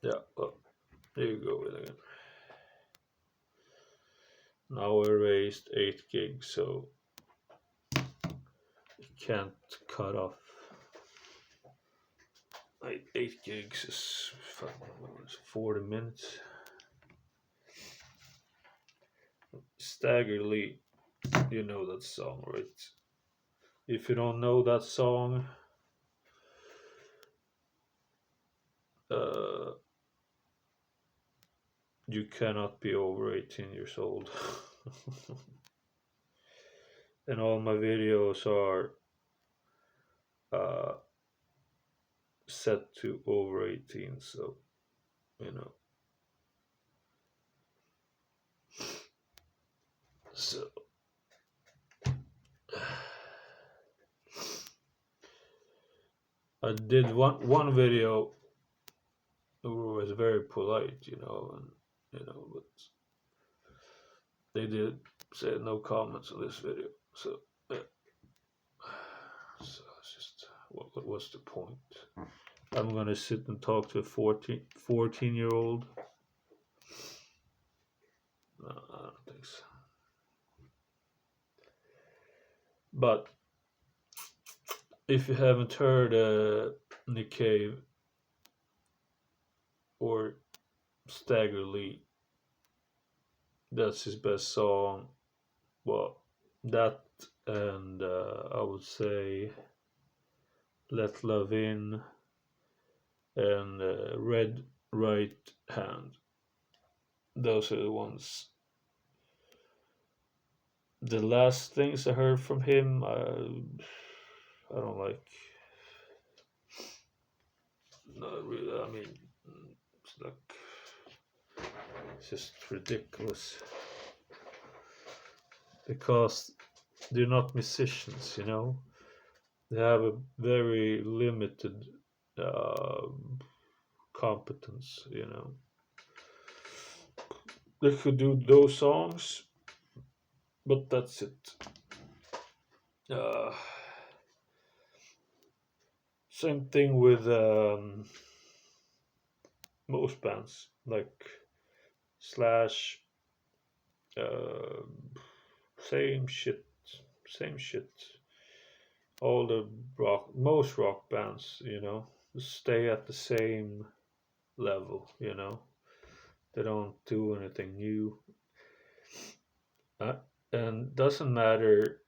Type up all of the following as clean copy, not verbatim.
Yeah, well, there you go with it. Now I erased 8 gigs, so it can't cut off. Like 8 gigs is 40 minutes. Staggerly, you know that song, right? If you don't know that song, uh, you cannot be over 18 years old. And all my videos are uh, set to over 18, so you know. So I did one video who was very polite, and but they did say no comments on this video. So yeah. So it's just what was the point? I'm gonna sit and talk to a 14 year old. No, I don't think so. But if you haven't heard Nick Cave or Stagger Lee, that's his best song. Well, that and I would say Let Love In and Red Right Hand. Those are the ones. The last things I heard from him, I don't like. Not really. I mean, it's like it's just ridiculous because they're not musicians. They have a very limited uh, competence. They could do those songs, but that's it. Uh, Same thing with most bands like Slash. Uh, same shit, same shit. All the most rock bands, stay at the same level. They don't do anything new, uh, and doesn't matter.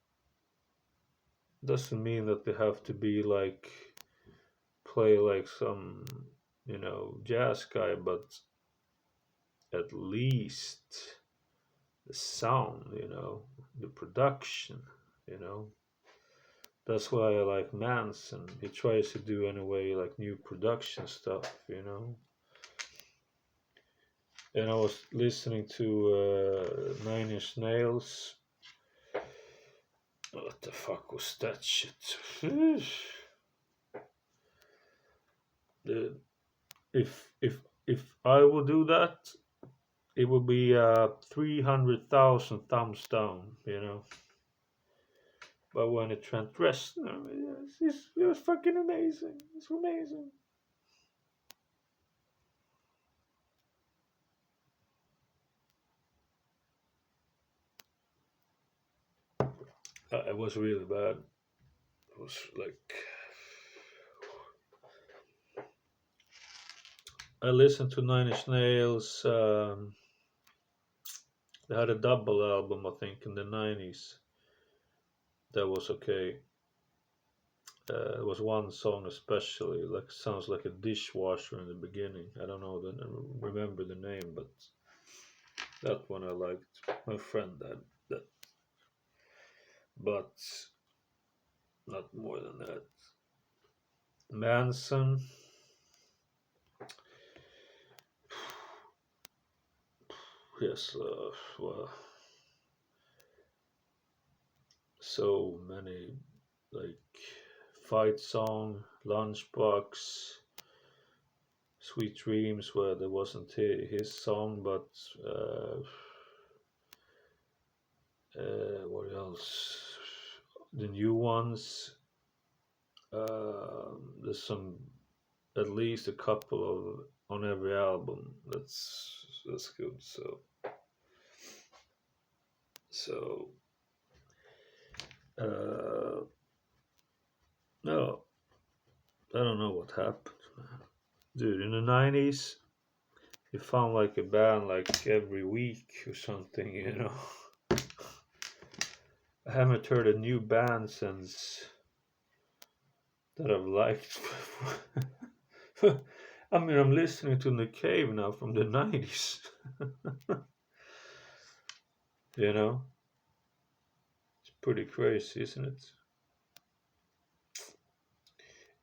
Doesn't mean that they have to be like play like some jazz guy, but at least the sound, the production, you know. That's why I like Manson. He tries to do anyway like new production stuff. And I was listening to Nine Inch Nails. What the fuck was that shit? The- if I would do that, it would be 300,000 thumbs down. But when it transgressed, it was fucking amazing. It's amazing. It was really bad. It was like I listened to Nine Inch Nails. They had a double album, I think, in the '90s. That was okay. There was one song especially, like sounds like a dishwasher in the beginning. I don't know, remember the name, but that one I liked. My friend had that, but not more than that. Manson, yes, well, so many like fight song, lunchbox, sweet dreams, where there wasn't his song, but what else? The new ones. There's some, at least a couple on every album. That's good. So uh, no, I don't know what happened, dude. In the '90s, you found like a band like every week or something. I haven't heard a new band since that I've liked. I mean, I'm listening to The Cave now from the '90s. you know, it's pretty crazy, isn't it?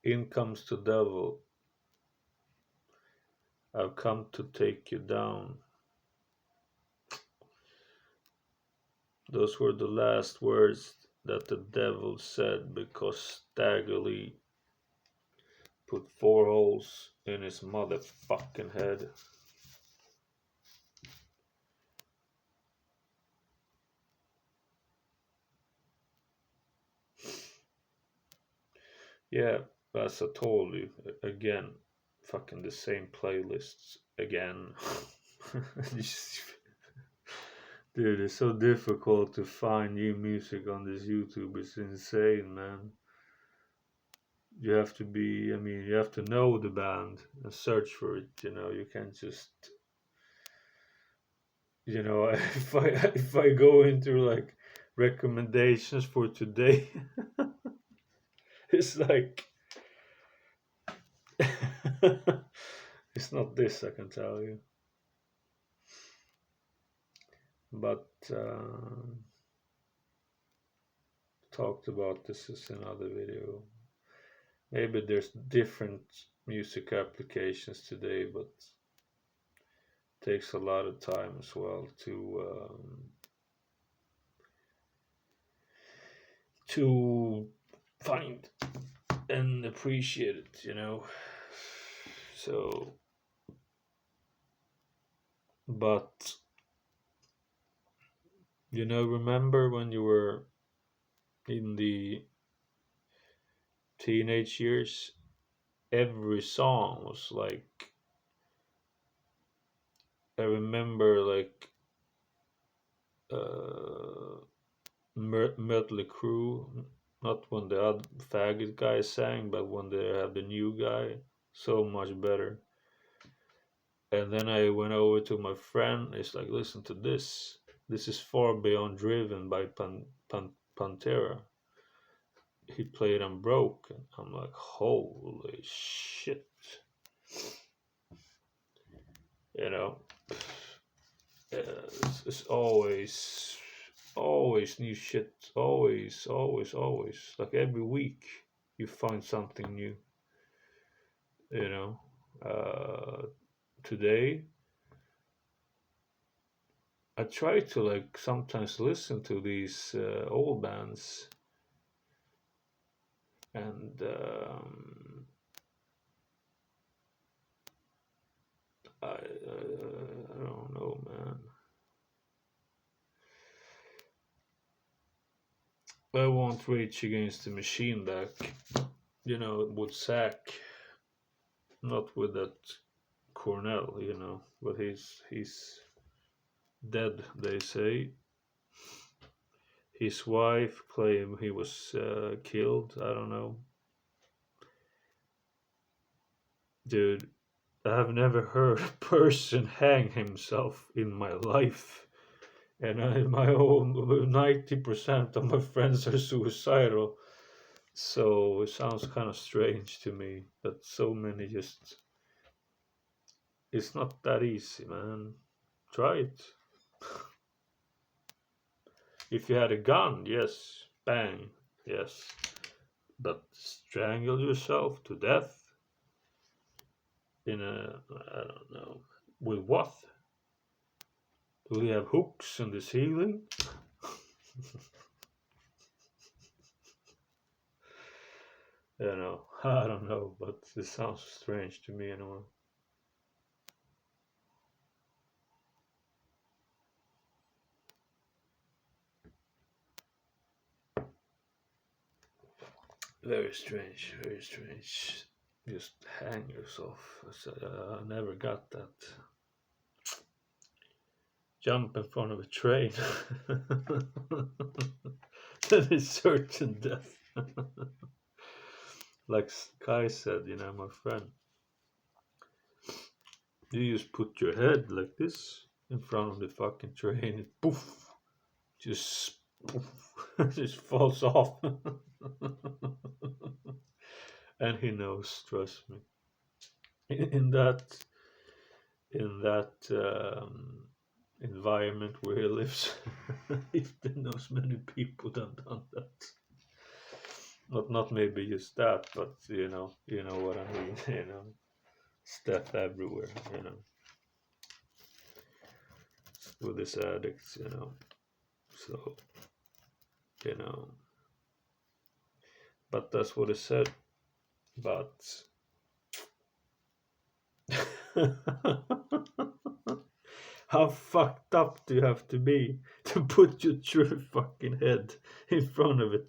In comes the devil. I've come to take you down. Those were the last words that the devil said because Stagger Lee put 4 holes in his motherfucking head. Yeah, as I told you, again, fucking the same playlists again. Dude, it's so difficult to find new music on this YouTube. It's insane, man. You have to be, I mean, you have to know the band and search for it. You can't just, if I go into like recommendations for today, it's like, it's not this, I can tell you. But talked about this is another video. Maybe there's different music applications today, but it takes a lot of time as well to find and appreciate it. So, but remember when you were in the teenage years, every song was like, I remember like uh Mötley Crüe, not when the other faggot guy sang, but when they had the new guy, so much better. And then I went over to my friend. It's like, listen to this. This is Far Beyond Driven by Pantera. He played Unbroken. I'm like, holy shit. You know, it's always new shit. Always. Like every week, you find something new. You know, today I try to like sometimes listen to these old bands, and I don't know, man. I want Rage Against the Machine back. With Zack, not with that Cornell. But he's dead. They say his wife claimed he was killed. I don't know, dude. I have never heard a person hang himself in my life. And my own 90% of my friends are suicidal. So it sounds kind of strange to me that so many just. It's not that easy, man. Try it. If you had a gun, yes, bang, yes. But strangle yourself to death I don't know, with what? Do they have hooks in the ceiling? I don't know, but it sounds strange to me anyway. Very strange, very strange. just hang yourself. I said, I never got that. Jump in front of a train. That is certain death. Like Kai said, my friend, you just put your head like this in front of the fucking train, and poof, just poof, just falls off. And he knows, trust me. In that environment where he lives, he knows many people that done that. Not maybe just that, but you know what I mean. Stuff everywhere. With these addicts. So you know, but that's what he said. But how fucked up do you have to be to put your true fucking head in front of a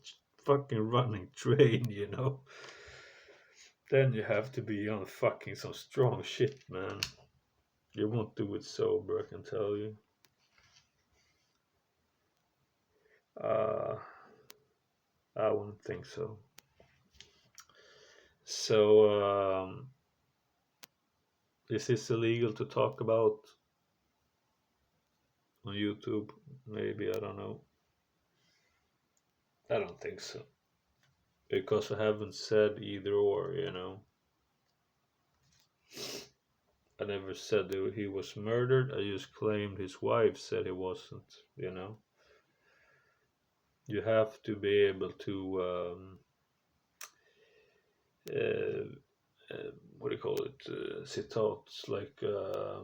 fucking running train? Then you have to be on fucking some strong shit, man. You won't do it sober, I can tell you. Uh, I wouldn't think so. So, is this illegal to talk about on YouTube? Maybe, I don't know. I don't think so. Because I haven't said either or. I never said that he was murdered. I just claimed his wife said he wasn't. You have to be able to, uh, what do you call it? Citates like, uh,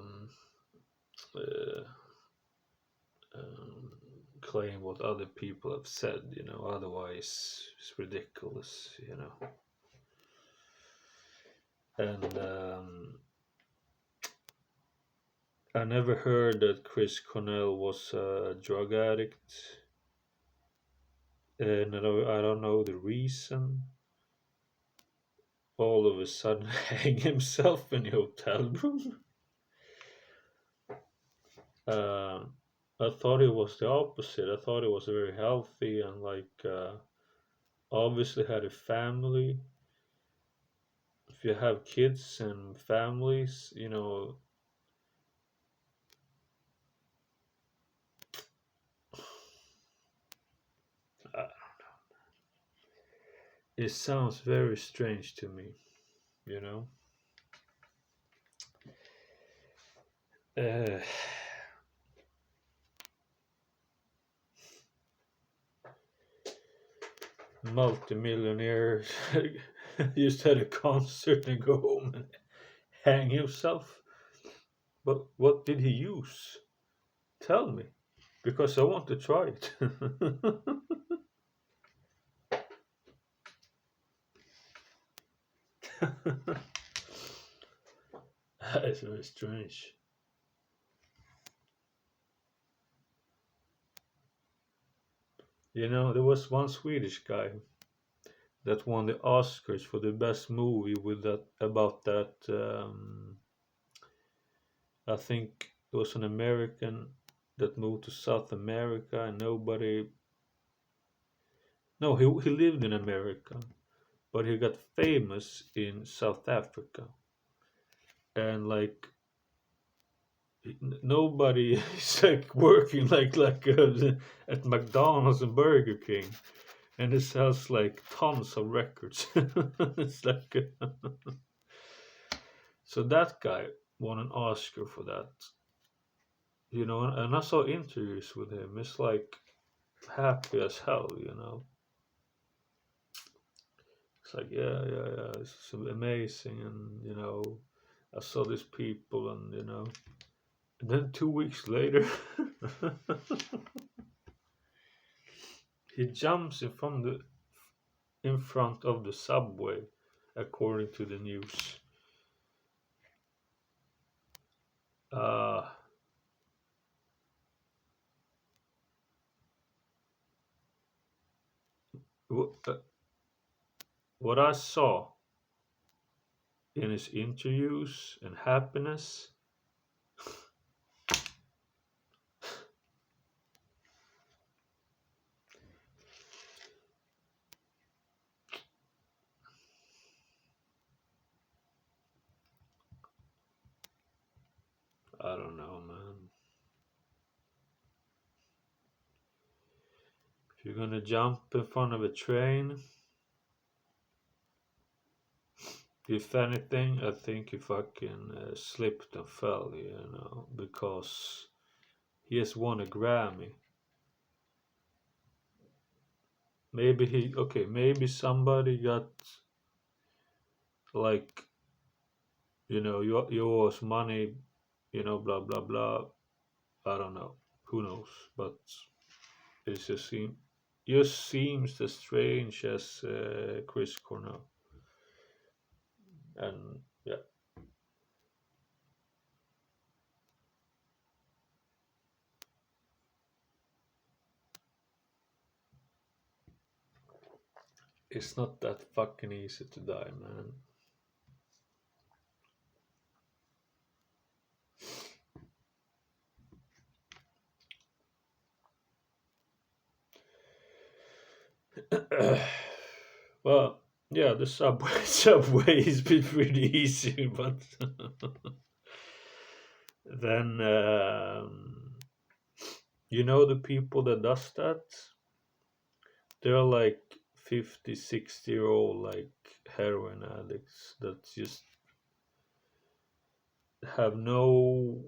um, claim what other people have said. Otherwise it's ridiculous. And I never heard that Chris Cornell was a drug addict, and I don't know the reason. All of a sudden, hang himself in the hotel room. Uh, I thought it was the opposite. I thought it was very healthy and like obviously had a family. If you have kids and families. Uh, it sounds very strange to me. You know. Uh, Multimillionaire just had a concert and go home and hang himself. But what did he use? Tell me, because I want to try it. It's very strange. There was one Swedish guy that won the Oscars for the best movie with that about that. I think it was an American that moved to South America, and nobody. No, he lived in America, but he got famous in South Africa, and like nobody is like working like at McDonald's and Burger King, and it sells like tons of records. It's like so that guy won an Oscar for that. And I saw interviews with him. It's like happy as hell. It's like yeah, it's amazing, and I saw these people, and then 2 weeks later, he jumps in front of the subway, according to the news. Uh, wh- uh, what I saw in his interviews and happiness. I don't know, man. If you're gonna jump in front of a train, if anything, I think he fucking slipped and fell, because he has won a Grammy. Maybe somebody got like, you owe us money, blah blah blah. I don't know. Who knows? But it just seems as strange as Chris Cornell, and yeah, it's not that fucking easy to die, man. Well, yeah, the subway subway has been pretty easy, but then the people that does that, they're like 50, 60 year old like heroin addicts that just have no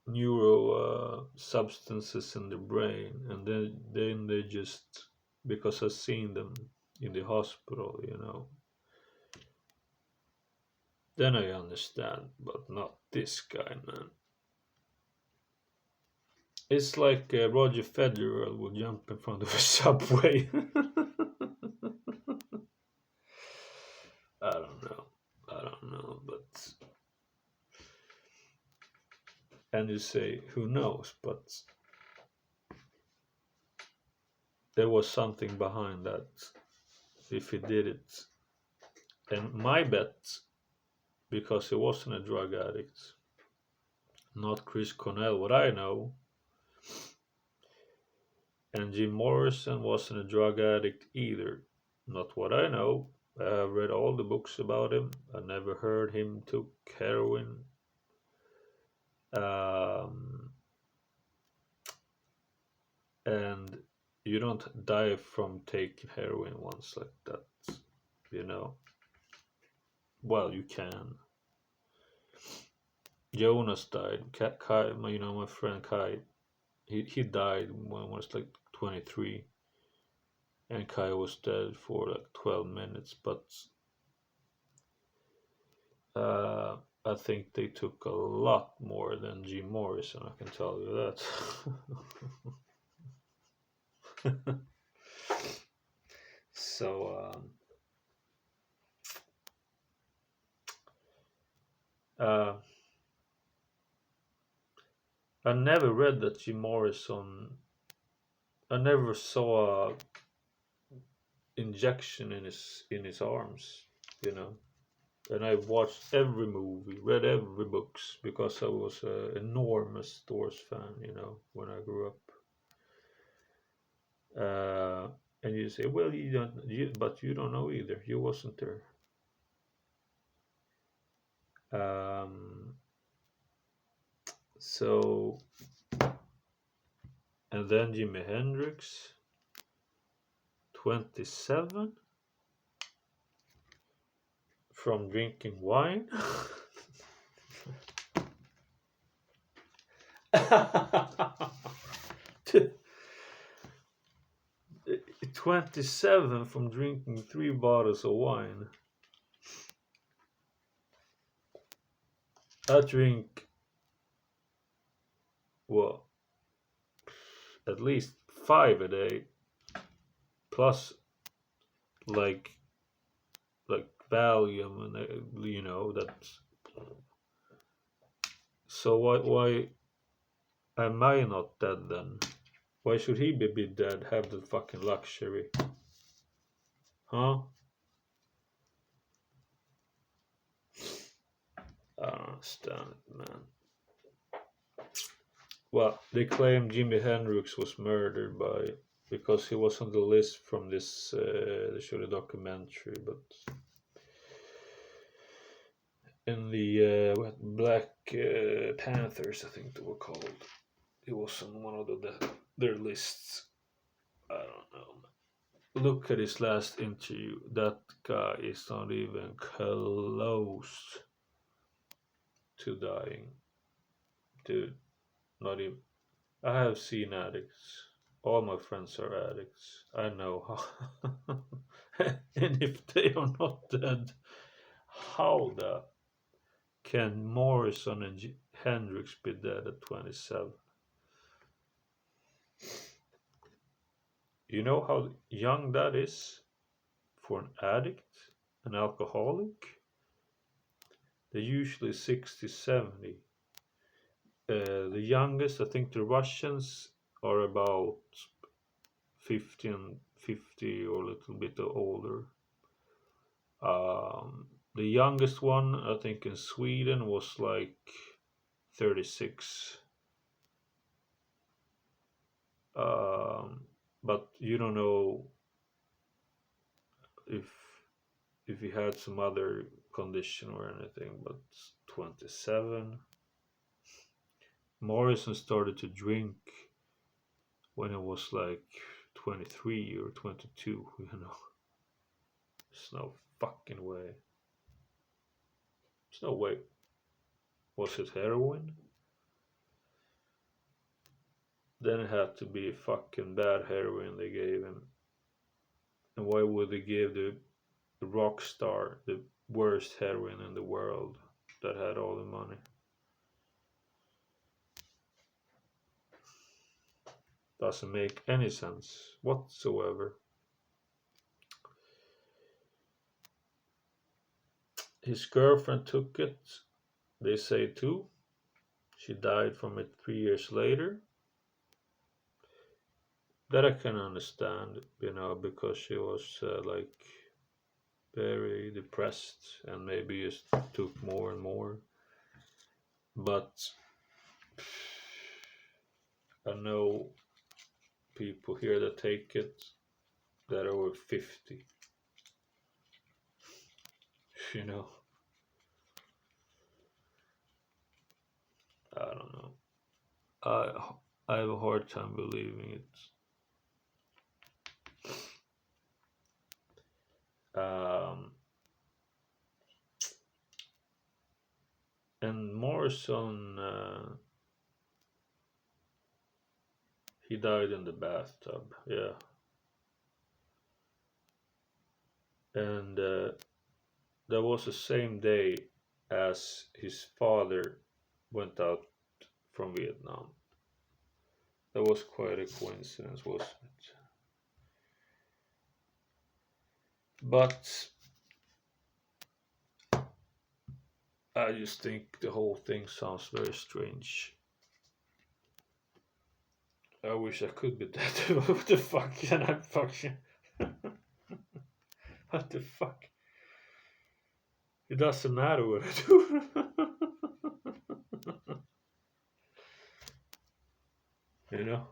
neuro substances in the brain, and then they just, because I've seen them in the hospital, then I understand, but not this guy, man. It's like Roger Federer would jump in front of a subway. I don't know. I don't know, but and you say who knows, but there was something behind that if he did it. And my bet, because he wasn't a drug addict, not Chris Cornell, what I know, and Jim Morrison wasn't a drug addict either, not what I know. I have read all the books about him. I never heard him took heroin. Um, and you don't die from taking heroin once like that, you know. Well, you can. Jonas died. Kai, my friend Kai, he died when he was like 23, and Kai was dead for like 12 minutes. But I think they took a lot more than Jim Morrison. I can tell you that. So uh, I never read that Jim Morrison. I never saw a injection in his arms, you know. And I watched every movie, read every books because I was an enormous Doors fan, when I grew up. Uh, and you say, well, but you don't know either. You wasn't there. Um, so, and then Jimi Hendrix, 27, from drinking wine. 27 from drinking 3 bottles of wine. I drink, well, at least 5 a day, plus like Valium, and that's, so why am I not dead then? Why should he be dead? Have the fucking luxury, huh? understand it, man. Well, they claim Jimi Hendrix was murdered by because he was on the list from this they showed a documentary, but in the Black Panthers, I think they were called. He was on one of their lists. I don't know. Look at his last interview. That guy is not even close to dying, dude. Not even. I have seen addicts. All my friends are addicts. I know how. And if they are not dead, how the can Morrison and Hendrix be dead at 27? You know how young that is for an addict, an alcoholic? They're usually 60, 70. The youngest, I think the Russians are about 50 or a little bit older. The youngest one, I think in Sweden, was like 36. But you don't know if he had some other condition or anything. But 27. Morrison started to drink when he was like 23 or 22. You know, there's no fucking way. There's no way. Was it heroin? Then it had to be fucking bad heroin they gave him. And why would they give the rock star the worst heroin in the world that had all the money? Doesn't make any sense whatsoever. His girlfriend took it, they say too. She died from it 3 years later. That I can understand, because she was like very depressed and maybe just took more and more. But I know people here that take it that are over 50. You know, I don't know. I have a hard time believing it. And Morrison, he died in the bathtub. Yeah, and that was the same day as his father went out from Vietnam. That was quite a coincidence, wasn't it? But I just think the whole thing sounds very strange. I wish I could be dead. What the fuck can I fucking... What the fuck? It doesn't matter what I do. You know?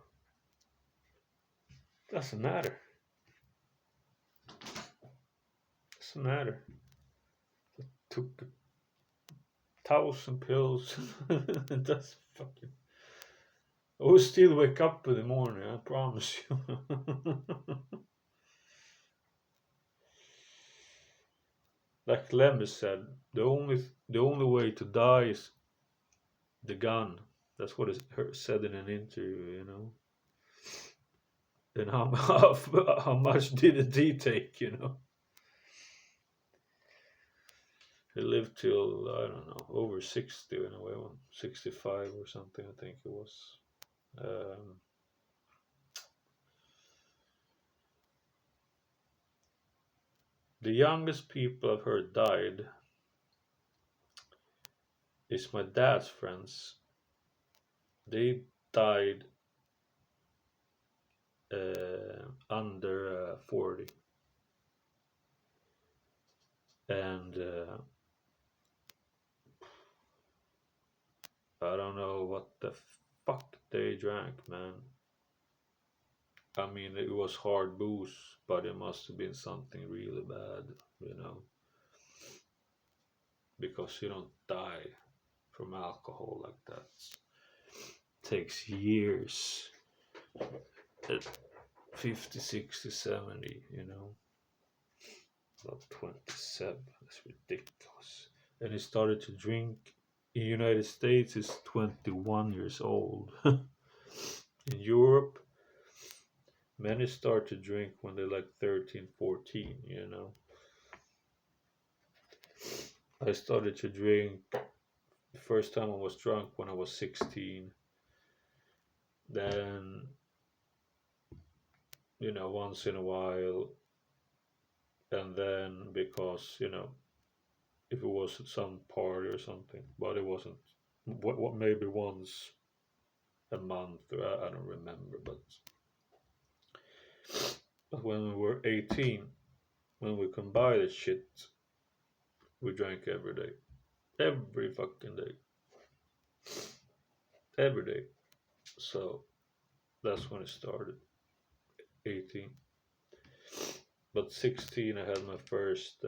Doesn't matter. Doesn't matter. I took 1,000 pills. That's fucking... I will still wake up in the morning, I promise you. Like Lemmy said, the only way to die is the gun. That's what it said in an interview. And how much did he take? He lived till, I don't know, over 60 in a way, 65 or something, I think it was. The youngest people I've heard died is my dad's friends. They died under 40. And I don't know what the fuck they drank, man. I mean, it was hard booze, but it must have been something really bad, you know, because you don't die from alcohol like that. It takes years, at 50, 60, 70, you know, about 27. That's ridiculous. And he started to drink in the United States is 21 years old. In Europe, many start to drink when they're like 13, 14, you know. I started to drink the first time I was drunk when I was 16. Then, you know, once in a while. And then because, you know, if it was at some party or something, but it wasn't, what maybe once a month, or I don't remember, but when we were 18, when we could buy the shit, we drank every day. Every fucking day. Every day. So that's when it started. 18. But 16, I had my first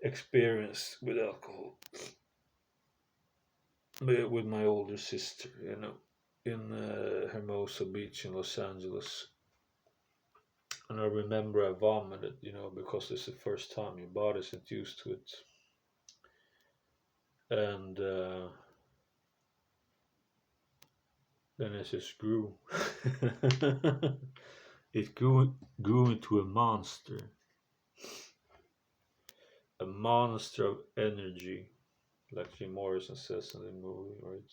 experience with alcohol with my older sister, you know, in Hermosa Beach in Los Angeles. And I remember I vomited, you know, because it's the first time your body isn't used to it. And then it just grew. It grew into a monster. A monster of energy, like Jim Morrison says in the movie, right?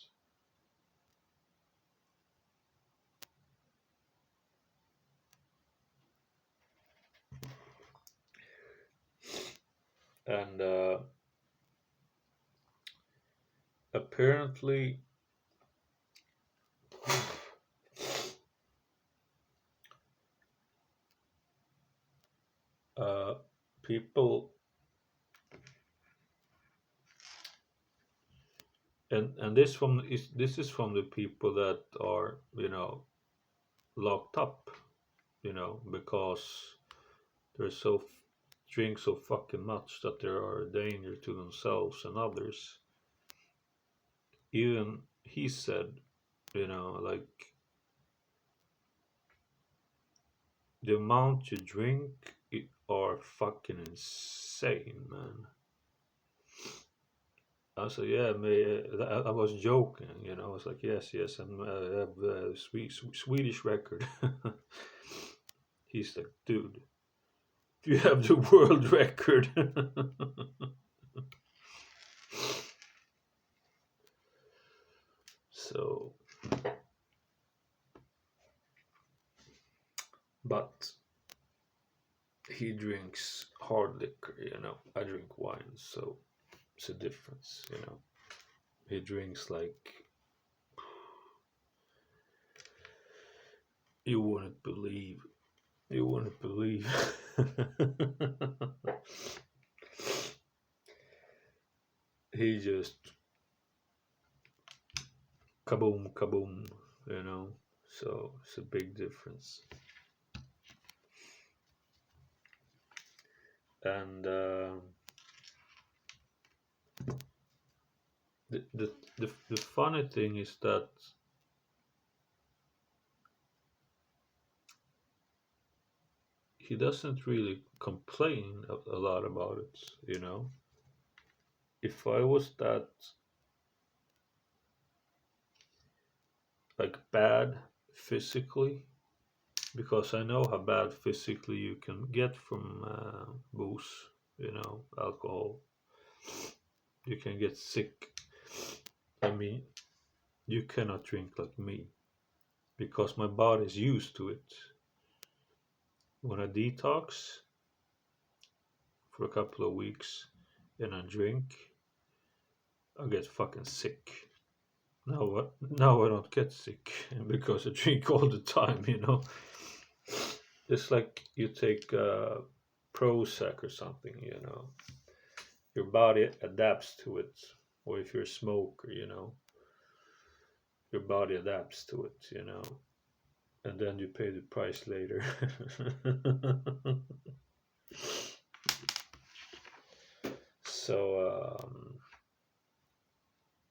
And apparently, uh, people, and this is from the people that are, you know, locked up, you know, because they're so drink so fucking much that they are a danger to themselves and others. Even he said, you know, like the amount you drink it are fucking insane, man. I said, yeah, I was joking, you know. I was like, yes, yes, I have a Swedish record. He's like, dude, you have the world record. So, but he drinks hard liquor, you know. I drink wine, so it's a difference, you know. He drinks like you wouldn't believe. You wouldn't believe. He just kaboom, kaboom, you know. So it's a big difference. And the funny thing is that he doesn't really complain a lot about it, you know. If I was that like bad physically, because I know how bad physically you can get from booze, you know, alcohol. You can get sick. I mean, you cannot drink like me because my body is used to it. When I detox for a couple of weeks and I drink, I get fucking sick. Now I don't get sick because I drink all the time, you know. It's like you take Prozac or something, you know. Your body adapts to it. or if you're a smoker, your body adapts to it, and then you pay the price later. So,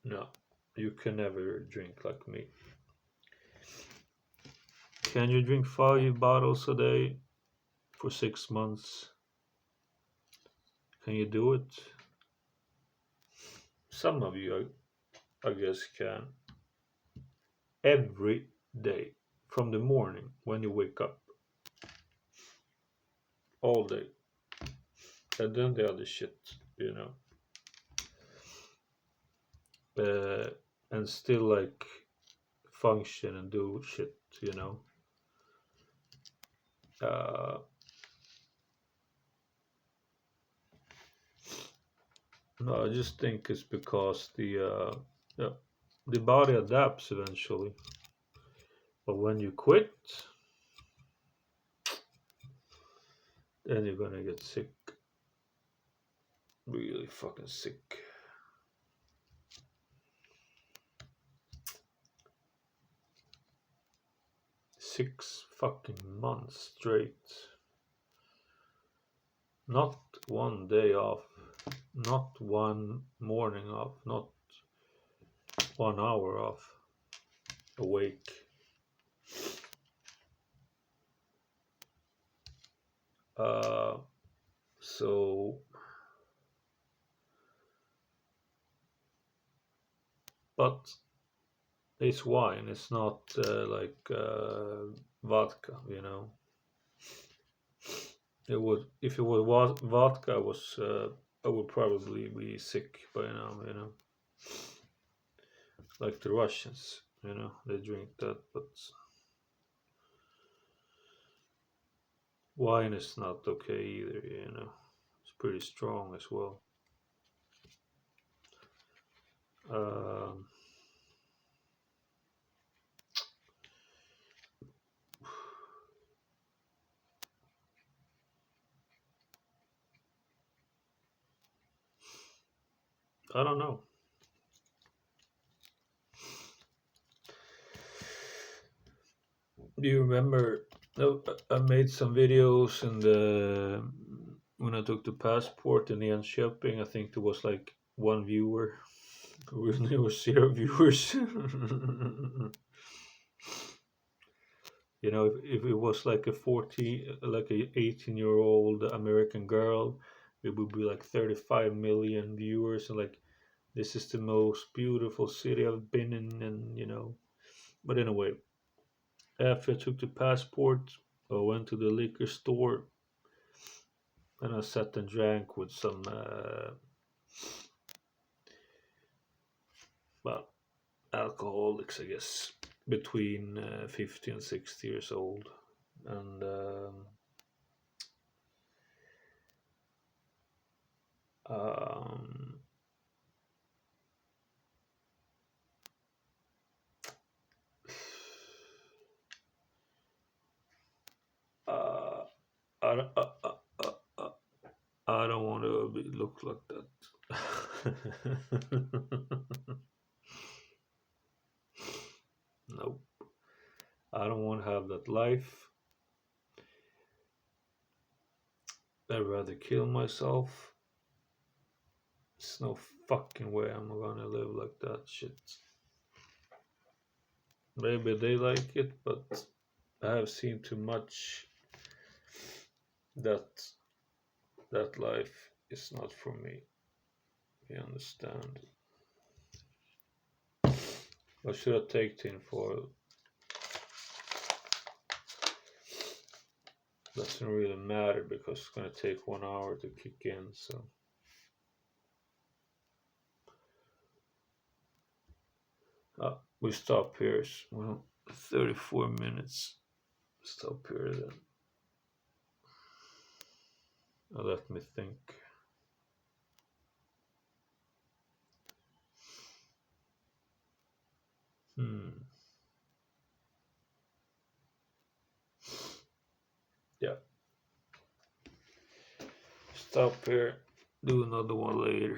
no, you can never drink like me. Can you drink 5 bottles a day for 6 months? Can you do it? Some of you, I guess, can. Every day, from the morning when you wake up, all day, and then the other shit, uh, and still like function and do shit, Uh, no, I just think it's because yeah, the body adapts eventually, but when you quit, then you're gonna get sick, really fucking sick. 6 fucking months straight, not one day off, not one morning off, not 1 hour off, awake. Uh, so, but it's wine. It's not like vodka. It would if it was vodka. Was I would probably be sick by now. Like the Russians. They drink that, but wine is not okay either. It's pretty strong as well. Um, I don't know. Do you remember? No, I made some videos and when I took the passport in the shopping, I think there was like one viewer. There was zero viewers. If it was like like a 18-year-old American girl, it would be like 35 million viewers, and like this is the most beautiful city I've been in, and But anyway, after I took the passport, I went to the liquor store and I sat and drank with some, well, alcoholics, I guess, between 50 and 60 years old. And um, uh, I, don't- uh, I don't want to look like that. Nope. I don't want to have that life. I'd rather kill myself. There's no fucking way I'm gonna live like that shit. Maybe they like it, but I have seen too much that that life is not for me. You understand? What should I take tinfoil? Doesn't really matter because it's gonna take 1 hour to kick in, so we stop here. Well, 34 minutes. Stop here then. Let me think. Hmm. Yeah. Stop here. Do another one later.